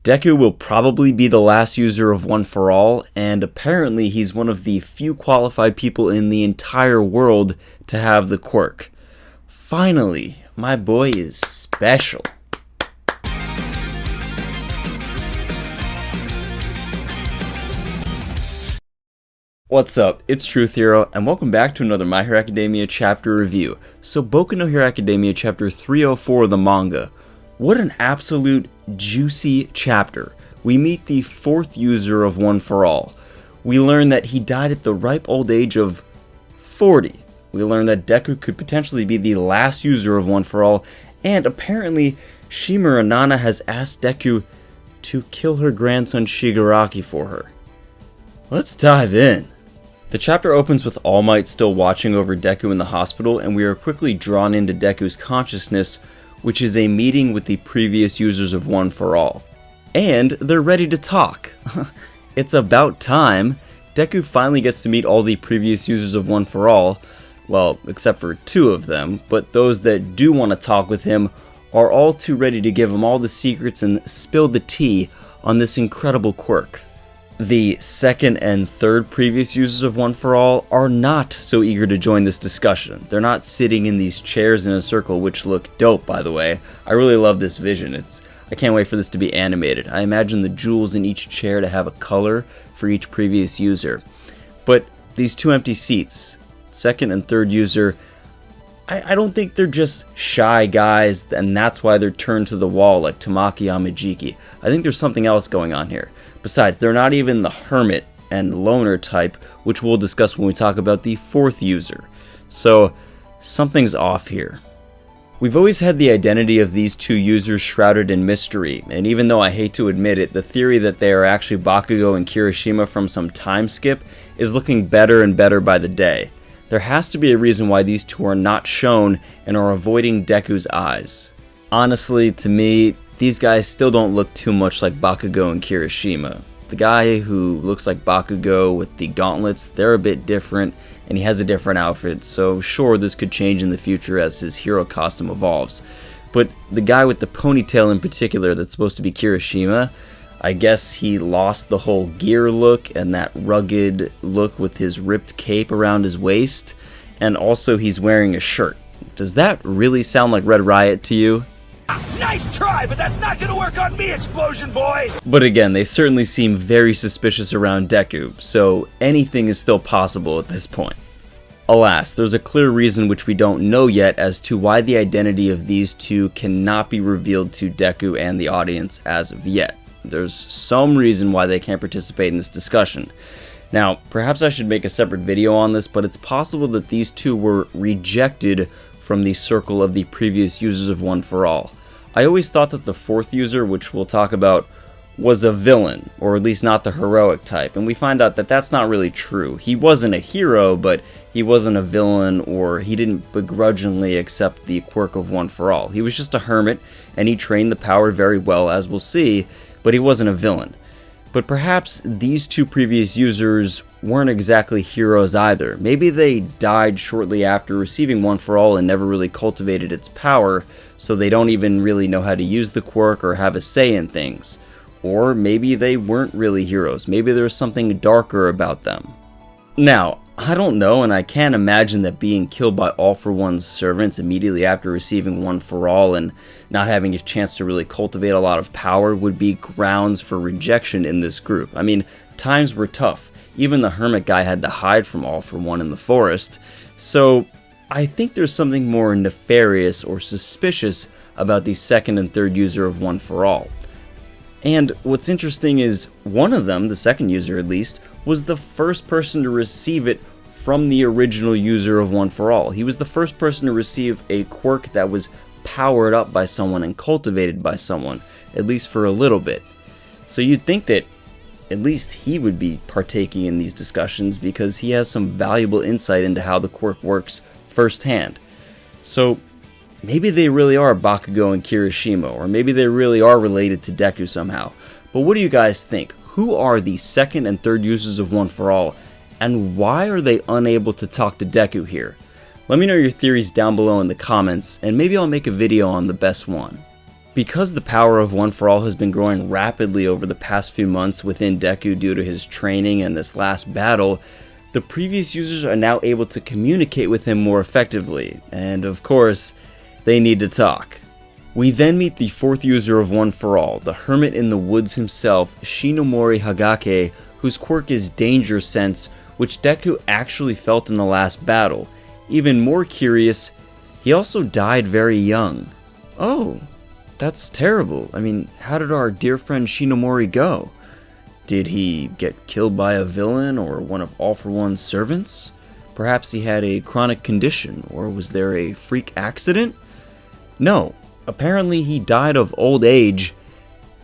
Deku will probably be the last user of One For All, and apparently he's one of the few qualified people in the entire world to have the quirk. Finally, my boy is special. What's up, it's Truth Hero, and welcome back to another My Hero Academia chapter review. So Boku no Hero Academia chapter 304 of the manga. What an absolute juicy chapter. We meet the fourth user of One For All. We learn that he died at the ripe old age of 40. We learn that Deku could potentially be the last user of One For All, and apparently Shimura Nana has asked Deku to kill her grandson Shigaraki for her. Let's dive in. The chapter opens with All Might still watching over Deku in the hospital, and we are quickly drawn into Deku's consciousness, which is a meeting with the previous users of One For All. And they're ready to talk. It's about time. Deku finally gets to meet all the previous users of One For All, well, except for two of them, but those that do want to talk with him are all too ready to give him all the secrets and spill the tea on this incredible quirk. The second and third previous users of One For All are not so eager to join this discussion. They're not sitting in these chairs in a circle, which look dope, by the way. I really love this vision. I can't wait for this to be animated. I imagine the jewels in each chair to have a color for each previous user. But these two empty seats, second and third user, I don't think they're just shy guys and that's why they're turned to the wall like Tamaki Amajiki. I think there's something else going on here. Besides, they're not even the hermit and loner type, which we'll discuss when we talk about the fourth user. So, something's off here. We've always had the identity of these two users shrouded in mystery, and even though I hate to admit it, the theory that they are actually Bakugo and Kirishima from some time skip is looking better and better by the day. There has to be a reason why these two are not shown and are avoiding Deku's eyes. Honestly, to me, these guys still don't look too much like Bakugo and Kirishima. The guy who looks like Bakugo with the gauntlets, they're a bit different, and he has a different outfit, so sure, this could change in the future as his hero costume evolves. But the guy with the ponytail in particular that's supposed to be Kirishima, I guess he lost the whole gear look and that rugged look with his ripped cape around his waist, and also he's wearing a shirt. Does that really sound like Red Riot to you? Nice try, but that's not gonna work on me, Explosion Boy! But again, they certainly seem very suspicious around Deku, so anything is still possible at this point. Alas, there's a clear reason which we don't know yet as to why the identity of these two cannot be revealed to Deku and the audience as of yet. There's some reason why they can't participate in this discussion. Now, perhaps I should make a separate video on this, but it's possible that these two were rejected from the circle of the previous users of One For All. I always thought that the fourth user, which we'll talk about, was a villain, or at least not the heroic type, and we find out that that's not really true. He wasn't a hero, but he wasn't a villain, or he didn't begrudgingly accept the quirk of One For All. He was just a hermit, and he trained the power very well, as we'll see, but he wasn't a villain. But perhaps these two previous users weren't exactly heroes either. Maybe they died shortly after receiving One For All and never really cultivated its power, so they don't even really know how to use the quirk or have a say in things. Or maybe they weren't really heroes. Maybe there's something darker about them. Now, I don't know, and I can't imagine that being killed by All For One's servants immediately after receiving One For All and not having a chance to really cultivate a lot of power would be grounds for rejection in this group. I mean, times were tough. Even the hermit guy had to hide from All For One in the forest. So, I think there's something more nefarious or suspicious about the second and third user of One For All. And what's interesting is one of them, the second user at least, was the first person to receive it from the original user of One For All. He was the first person to receive a quirk that was powered up by someone and cultivated by someone, at least for a little bit. So you'd think that at least he would be partaking in these discussions because he has some valuable insight into how the quirk works firsthand. So maybe they really are Bakugo and Kirishima, or maybe they really are related to Deku somehow. But what do you guys think? Who are the second and third users of One For All, and why are they unable to talk to Deku here? Let me know your theories down below in the comments, and maybe I'll make a video on the best one. Because the power of One For All has been growing rapidly over the past few months within Deku due to his training and this last battle, the previous users are now able to communicate with him more effectively, and of course, they need to talk. We then meet the fourth user of One For All, the hermit in the woods himself, Shinomori Hogake, whose quirk is Danger Sense, which Deku actually felt in the last battle. Even more curious, he also died very young. Oh, that's terrible. I mean, how did our dear friend Shinomori go? Did he get killed by a villain or one of All For One's servants? Perhaps he had a chronic condition, or was there a freak accident? No, apparently he died of old age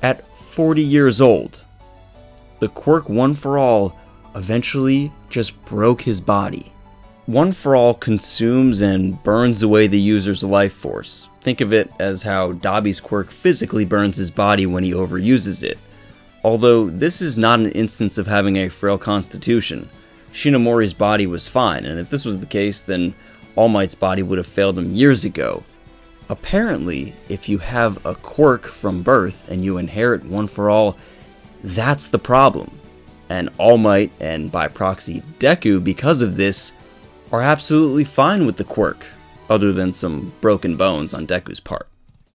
at 40 years old. The quirk One For All eventually just broke his body. One For All consumes and burns away the user's life force. Think of it as how Dabi's quirk physically burns his body when he overuses it. Although this is not an instance of having a frail constitution. Shinomori's body was fine, and if this was the case, then All Might's body would have failed him years ago. Apparently, if you have a quirk from birth and you inherit One For All, that's the problem. And All Might, and by proxy Deku, because of this, are absolutely fine with the quirk, other than some broken bones on Deku's part.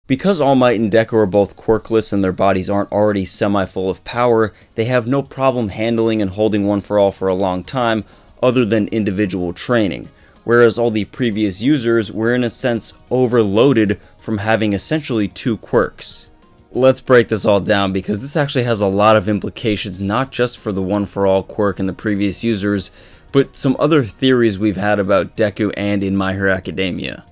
Because All Might and Deku are both quirkless and their bodies aren't already semi-full of power, they have no problem handling and holding One For All for a long time, other than individual training, whereas all the previous users were in a sense overloaded from having essentially two quirks. Let's break this all down because this actually has a lot of implications not just for the One For All quirk and the previous users, but some other theories we've had about Deku and in My Hero Academia.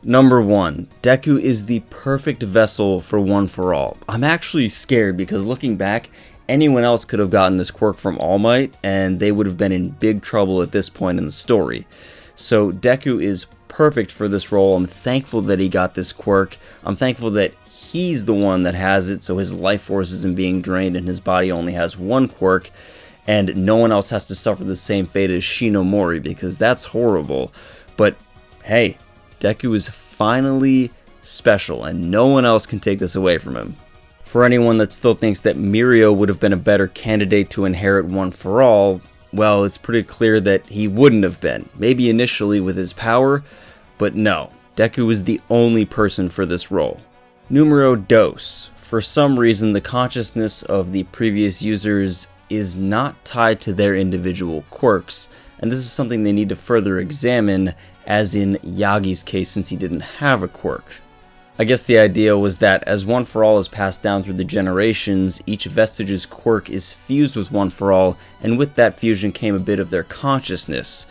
Number 1, Deku is the perfect vessel for One For All. I'm actually scared because looking back, anyone else could have gotten this quirk from All Might and they would have been in big trouble at this point in the story. So Deku is perfect for this role. I'm thankful that he got this quirk. I'm thankful that he's the one that has it so his life force isn't being drained and his body only has one quirk. And no one else has to suffer the same fate as Shinomori because that's horrible. But hey, Deku is finally special and no one else can take this away from him. For anyone that still thinks that Mirio would have been a better candidate to inherit One For All, well, it's pretty clear that he wouldn't have been. Maybe initially with his power, but no, Deku is the only person for this role. Numero dos. For some reason, the consciousness of the previous users is not tied to their individual quirks, and this is something they need to further examine, as in Yagi's case since he didn't have a quirk. I guess the idea was that as One For All is passed down through the generations, each Vestige's quirk is fused with One For All, and with that fusion came a bit of their consciousness.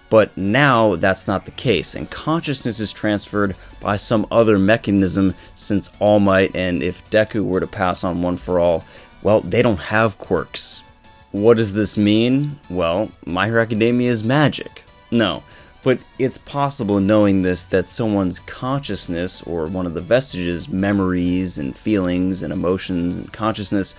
But now that's not the case, and consciousness is transferred by some other mechanism since All Might and if Deku were to pass on One For All, well, they don't have quirks. What does this mean? Well, My Hero Academia is magic. No, but it's possible knowing this that someone's consciousness, or one of the Vestiges' memories and feelings and emotions and consciousness,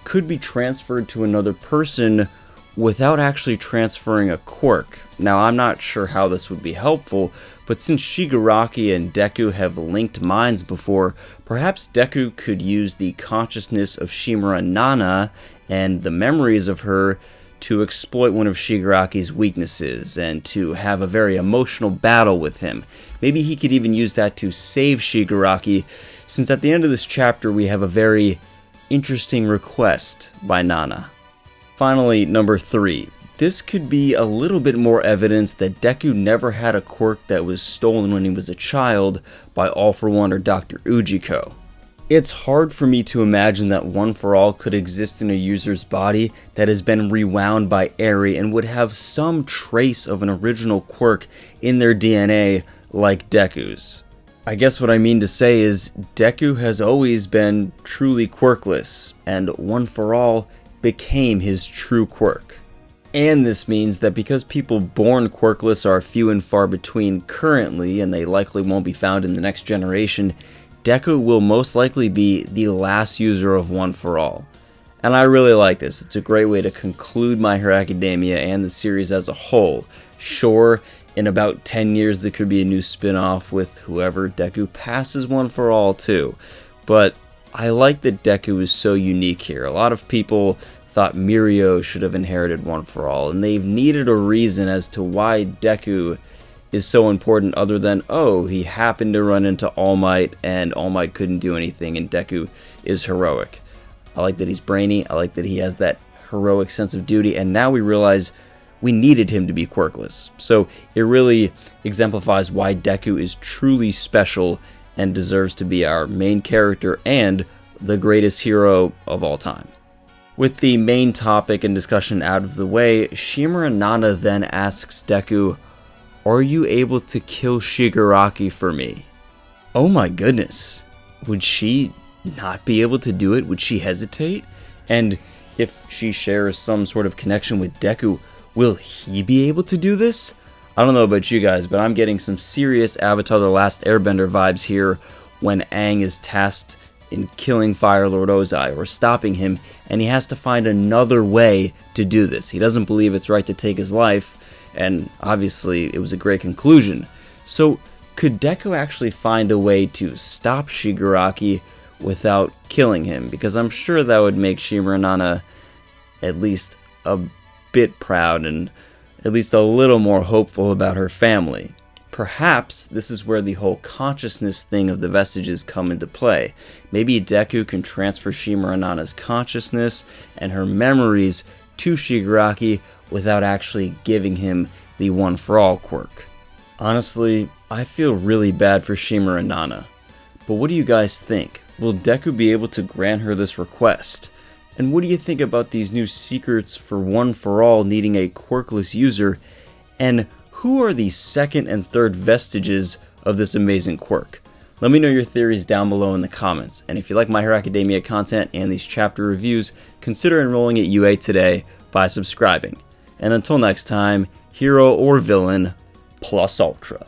could be transferred to another person without actually transferring a quirk. Now, I'm not sure how this would be helpful, but since Shigaraki and Deku have linked minds before, perhaps Deku could use the consciousness of Shimura Nana and the memories of her to exploit one of Shigaraki's weaknesses and to have a very emotional battle with him. Maybe he could even use that to save Shigaraki, since at the end of this chapter we have a very interesting request by Nana. Finally, number 3. This could be a little bit more evidence that Deku never had a quirk that was stolen when he was a child by All For One or Dr. Ujiko. It's hard for me to imagine that One For All could exist in a user's body that has been rewound by Eri and would have some trace of an original quirk in their DNA like Deku's. I guess what I mean to say is Deku has always been truly quirkless, and One For All became his true quirk. And this means that because people born quirkless are few and far between currently, and they likely won't be found in the next generation, Deku will most likely be the last user of One For All. And I really like this. It's a great way to conclude My Hero Academia and the series as a whole. Sure, in about 10 years there could be a new spin-off with whoever Deku passes One For All to, but I like that Deku is so unique here. A lot of people thought Mirio should have inherited One for All, and they've needed a reason as to why Deku is so important other than, oh, he happened to run into All Might and All Might couldn't do anything and Deku is heroic. I like that he's brainy, I like that he has that heroic sense of duty, and now we realize we needed him to be quirkless. So it really exemplifies why Deku is truly special and deserves to be our main character and the greatest hero of all time. With the main topic and discussion out of the way, Shimura Nana then asks Deku, "Are you able to kill Shigaraki for me?" Oh my goodness. Would she not be able to do it? Would she hesitate? And if she shares some sort of connection with Deku, will he be able to do this? I don't know about you guys, but I'm getting some serious Avatar The Last Airbender vibes here when Aang is tasked in killing Fire Lord Ozai or stopping him, and he has to find another way to do this. He doesn't believe it's right to take his life, and obviously it was a great conclusion. So could Deku actually find a way to stop Shigaraki without killing him? Because I'm sure that would make Shimura Nana at least a bit proud and at least a little more hopeful about her family. Perhaps this is where the whole consciousness thing of the Vestiges come into play. Maybe Deku can transfer Shimura Nana's consciousness and her memories to Shigaraki without actually giving him the One for All quirk. Honestly, I feel really bad for Shimura Nana. But what do you guys think? Will Deku be able to grant her this request? And what do you think about these new secrets for One for All needing a quirkless user? And who are the second and third vestiges of this amazing quirk? Let me know your theories down below in the comments. And if you like My Hero Academia content and these chapter reviews, consider enrolling at UA today by subscribing. And until next time, hero or villain, plus ultra.